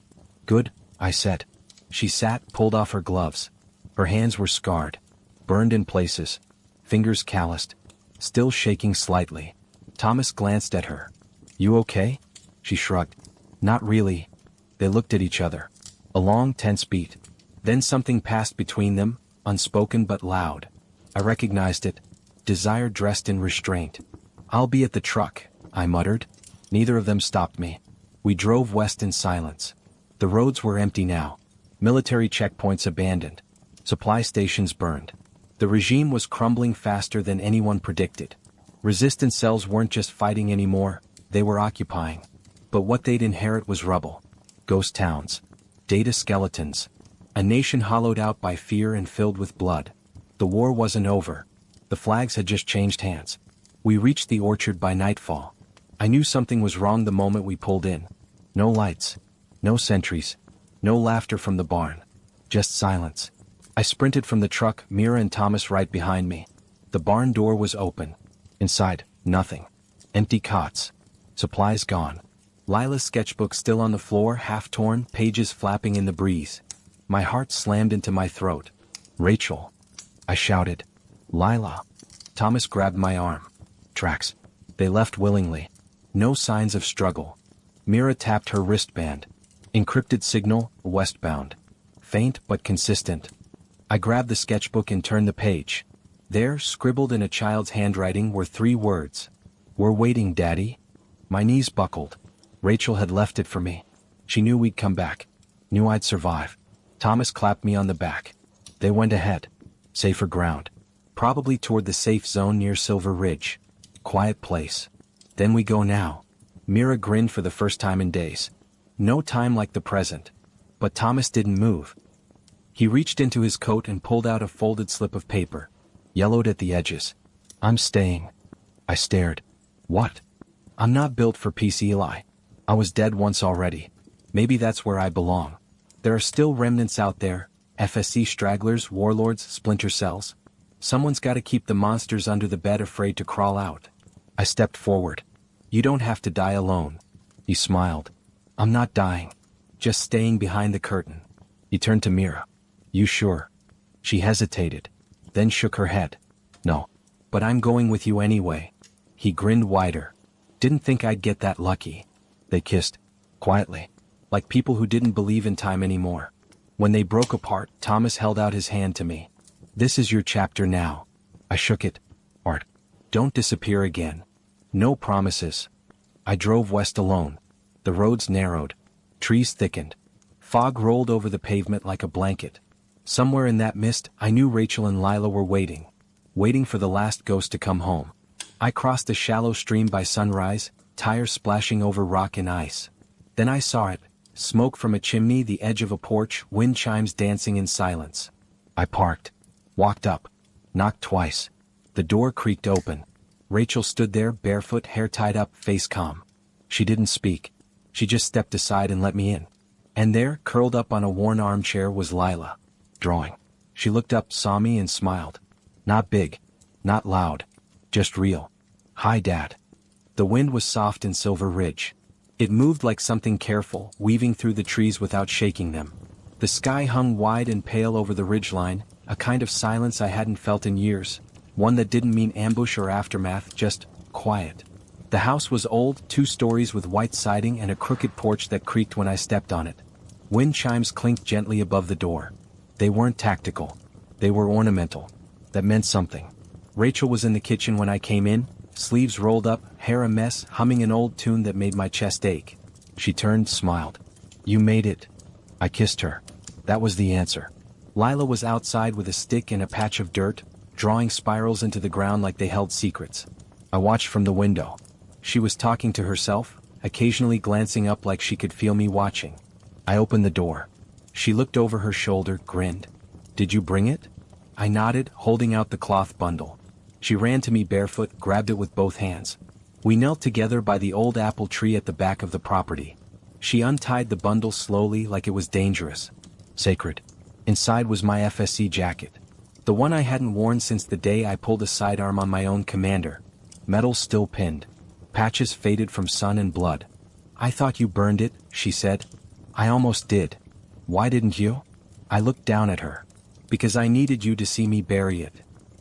"Good," I said. She sat, pulled off her gloves. Her hands were scarred. Burned in places. Fingers calloused. Still shaking slightly. Thomas glanced at her. "You okay?" She shrugged. "Not really." They looked at each other. A long, tense beat. Then something passed between them, unspoken but loud. I recognized it. Desire dressed in restraint. "I'll be at the truck," I muttered. Neither of them stopped me. We drove west in silence. The roads were empty now. Military checkpoints abandoned. Supply stations burned. The regime was crumbling faster than anyone predicted. Resistance cells weren't just fighting anymore, they were occupying. But what they'd inherit was rubble. Ghost towns. Data skeletons. A nation hollowed out by fear and filled with blood. The war wasn't over. The flags had just changed hands. We reached the orchard by nightfall. I knew something was wrong the moment we pulled in. No lights. No sentries. No laughter from the barn. Just silence. I sprinted from the truck, Mira and Thomas right behind me. The barn door was open. Inside, nothing. Empty cots. Supplies gone. Lila's sketchbook still on the floor, half torn, pages flapping in the breeze. My heart slammed into my throat. Rachel. I shouted. Lila. Thomas grabbed my arm. Tracks. They left willingly. No signs of struggle. Mira tapped her wristband. Encrypted signal, westbound. Faint but consistent. I grabbed the sketchbook and turned the page. There, scribbled in a child's handwriting, were 3 words. We're waiting, Daddy. My knees buckled. Rachel had left it for me. She knew we'd come back. Knew I'd survive. Thomas clapped me on the back. They went ahead. Safer ground. Probably toward the safe zone near Silver Ridge. Quiet place. Then we go now. Mira grinned for the first time in days. No time like the present. But Thomas didn't move. He reached into his coat and pulled out a folded slip of paper. Yellowed at the edges. I'm staying. I stared. What? I'm not built for peace, Eli. I was dead once already. Maybe that's where I belong. There are still remnants out there. FSC stragglers, warlords, splinter cells. Someone's got to keep the monsters under the bed afraid to crawl out. I stepped forward. You don't have to die alone. He smiled. I'm not dying. Just staying behind the curtain. He turned to Mira. You sure? She hesitated. Then shook her head. No. But I'm going with you anyway. He grinned wider. Didn't think I'd get that lucky. They kissed. Quietly. Like people who didn't believe in time anymore. When they broke apart, Thomas held out his hand to me. This is your chapter now. I shook it. Art. Don't disappear again. No promises. I drove west alone. The roads narrowed. Trees thickened. Fog rolled over the pavement like a blanket. Somewhere in that mist, I knew Rachel and Lila were waiting. Waiting for the last ghost to come home. I crossed a shallow stream by sunrise, tires splashing over rock and ice. Then I saw it. Smoke from a chimney, the edge of a porch, wind chimes dancing in silence. I parked. Walked up. Knocked twice. The door creaked open. Rachel stood there, barefoot, hair tied up, face calm. She didn't speak. She just stepped aside and let me in. And there, curled up on a worn armchair, was Lila. Drawing. She looked up, saw me, and smiled. Not big. Not loud. Just real. Hi, Dad. The wind was soft in Silver Ridge. It moved like something careful, weaving through the trees without shaking them. The sky hung wide and pale over the ridgeline, a kind of silence I hadn't felt in years, one that didn't mean ambush or aftermath, just quiet. The house was old, 2 stories with white siding and a crooked porch that creaked when I stepped on it. Wind chimes clinked gently above the door. They weren't tactical. They were ornamental. That meant something. Rachel was in the kitchen when I came in, sleeves rolled up, hair a mess, humming an old tune that made my chest ache. She turned, smiled. You made it. I kissed her. That was the answer. Lila was outside with a stick and a patch of dirt, drawing spirals into the ground like they held secrets. I watched from the window. She was talking to herself, occasionally glancing up like she could feel me watching. I opened the door. She looked over her shoulder, grinned. Did you bring it? I nodded, holding out the cloth bundle. She ran to me barefoot, grabbed it with both hands. We knelt together by the old apple tree at the back of the property. She untied the bundle slowly like it was dangerous. Sacred. Inside was my FSC jacket. The one I hadn't worn since the day I pulled a sidearm on my own commander. Metal still pinned. Patches faded from sun and blood. I thought you burned it, she said. I almost did. Why didn't you? I looked down at her. Because I needed you to see me bury it.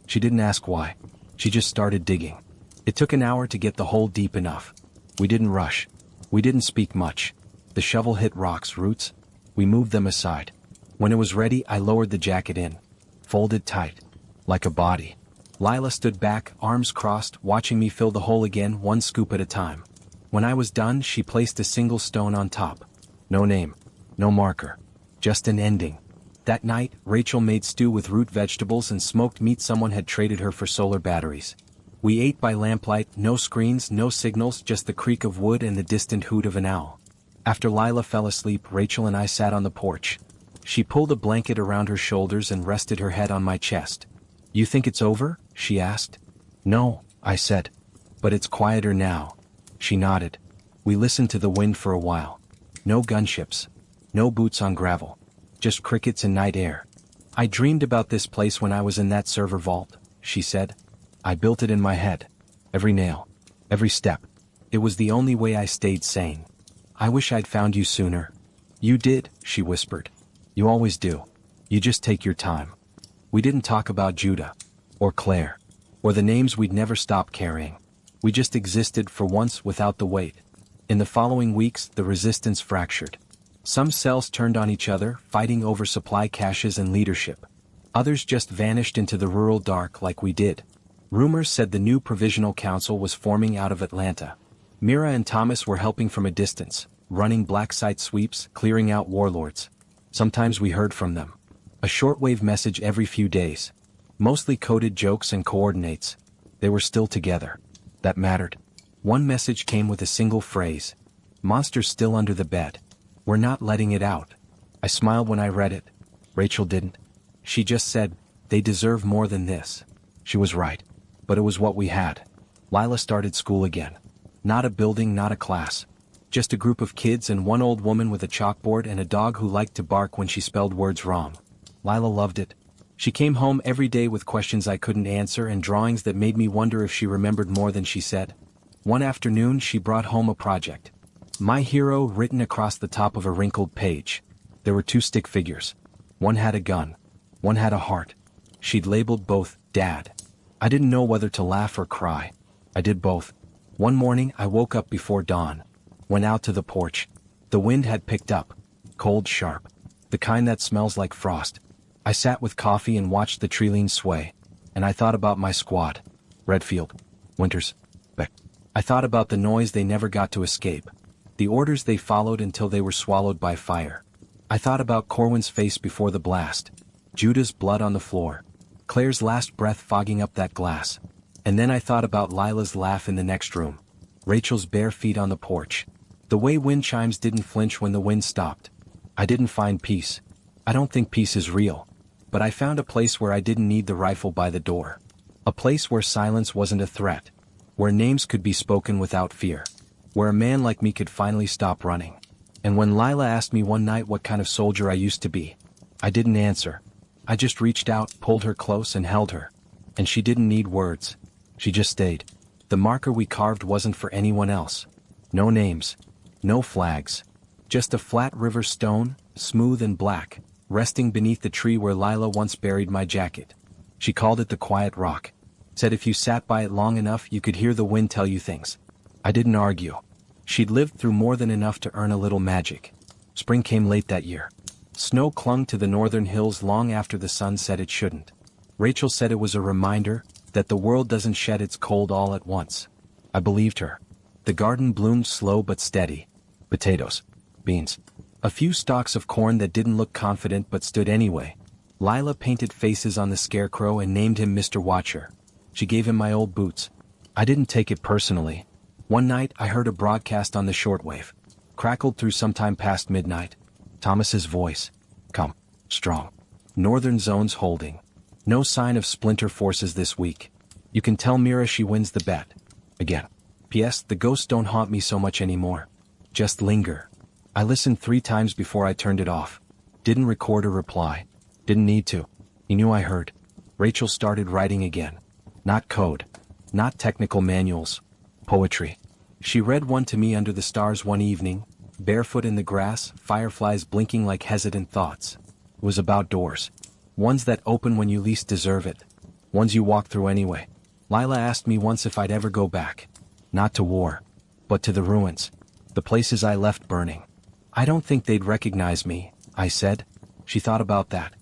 She didn't ask why. She just started digging. It took an hour to get the hole deep enough. We didn't rush. We didn't speak much. The shovel hit rocks, roots. We moved them aside. When it was ready, I lowered the jacket in. Folded tight. Like a body. Lila stood back, arms crossed, watching me fill the hole again, one scoop at a time. When I was done, she placed a single stone on top. No name. No marker. Just an ending. That night, Rachel made stew with root vegetables and smoked meat someone had traded her for solar batteries. We ate by lamplight, no screens, no signals, just the creak of wood and the distant hoot of an owl. After Lila fell asleep, Rachel and I sat on the porch. She pulled a blanket around her shoulders and rested her head on my chest. You think it's over? She asked. No, I said. But it's quieter now. She nodded. We listened to the wind for a while. No gunships. No boots on gravel. Just crickets and night air. I dreamed about this place when I was in that server vault, she said. I built it in my head. Every nail. Every step. It was the only way I stayed sane. I wish I'd found you sooner. You did, she whispered. You always do. You just take your time. We didn't talk about Judah. Or Claire. Or the names we'd never stop carrying. We just existed for once without the weight. In the following weeks, the resistance fractured. Some cells turned on each other, fighting over supply caches and leadership. Others just vanished into the rural dark like we did. Rumors said the new Provisional Council was forming out of Atlanta. Mira and Thomas were helping from a distance, running black site sweeps, clearing out warlords. Sometimes we heard from them. A shortwave message every few days. Mostly coded jokes and coordinates. They were still together. That mattered. One message came with a single phrase. Monsters still under the bed. We're not letting it out. I smiled when I read it. Rachel didn't. She just said, they deserve more than this. She was right. But it was what we had. Lila started school again. Not a building, not a class. Just a group of kids and one old woman with a chalkboard and a dog who liked to bark when she spelled words wrong. Lila loved it. She came home every day with questions I couldn't answer and drawings that made me wonder if she remembered more than she said. One afternoon she brought home a project. My hero written across the top of a wrinkled page. There were 2 stick figures. One had a gun. One had a heart. She'd labeled both, Dad. I didn't know whether to laugh or cry. I did both. One morning I woke up before dawn. Went out to the porch. The wind had picked up. Cold, sharp. The kind that smells like frost. I sat with coffee and watched the tree leaves sway. And I thought about my squad. Redfield. Winters. Beck. I thought about the noise they never got to escape. The orders they followed until they were swallowed by fire. I thought about Corwin's face before the blast. Judah's blood on the floor. Claire's last breath fogging up that glass. And then I thought about Lila's laugh in the next room. Rachel's bare feet on the porch. The way wind chimes didn't flinch when the wind stopped. I didn't find peace. I don't think peace is real. But I found a place where I didn't need the rifle by the door. A place where silence wasn't a threat. Where names could be spoken without fear. Where a man like me could finally stop running. And when Lila asked me one night what kind of soldier I used to be, I didn't answer. I just reached out, pulled her close and held her. And she didn't need words. She just stayed. The marker we carved wasn't for anyone else. No names. No flags. Just a flat river stone, smooth and black, resting beneath the tree where Lila once buried my jacket. She called it the Quiet Rock. Said if you sat by it long enough you could hear the wind tell you things. I didn't argue. She'd lived through more than enough to earn a little magic. Spring came late that year. Snow clung to the northern hills long after the sun said it shouldn't. Rachel said it was a reminder that the world doesn't shed its cold all at once. I believed her. The garden bloomed slow but steady. Potatoes. Beans. A few stalks of corn that didn't look confident but stood anyway. Lila painted faces on the scarecrow and named him Mr. Watcher. She gave him my old boots. I didn't take it personally. One night I heard a broadcast on the shortwave. Crackled through sometime past midnight. Thomas's voice. Come. Strong. Northern zones holding. No sign of splinter forces this week. You can tell Mira she wins the bet. Again. P.S. The ghosts don't haunt me so much anymore. Just linger. I listened 3 times before I turned it off. Didn't record a reply. Didn't need to. He knew I heard. Rachel started writing again. Not code. Not technical manuals. Poetry. She read one to me under the stars one evening, barefoot in the grass, fireflies blinking like hesitant thoughts. It was about doors. Ones that open when you least deserve it. Ones you walk through anyway. Lila asked me once if I'd ever go back. Not to war. But to the ruins. The places I left burning. I don't think they'd recognize me, I said. She thought about that.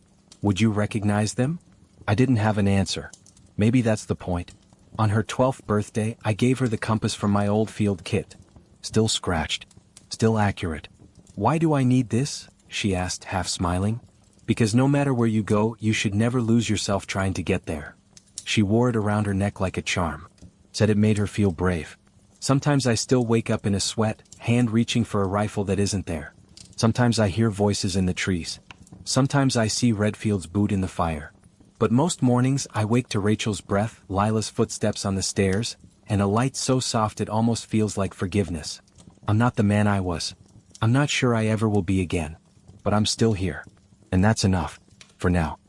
Would you recognize them? I didn't have an answer. Maybe that's the point. On her 12th birthday, I gave her the compass from my old field kit. Still scratched. Still accurate. Why do I need this? She asked, half smiling. Because no matter where you go, you should never lose yourself trying to get there. She wore it around her neck like a charm. Said it made her feel brave. Sometimes I still wake up in a sweat, hand reaching for a rifle that isn't there. Sometimes I hear voices in the trees. Sometimes I see Redfield's boot in the fire. But most mornings I wake to Rachel's breath, Lila's footsteps on the stairs, and a light so soft it almost feels like forgiveness. I'm not the man I was. I'm not sure I ever will be again. But I'm still here. And that's enough. For now.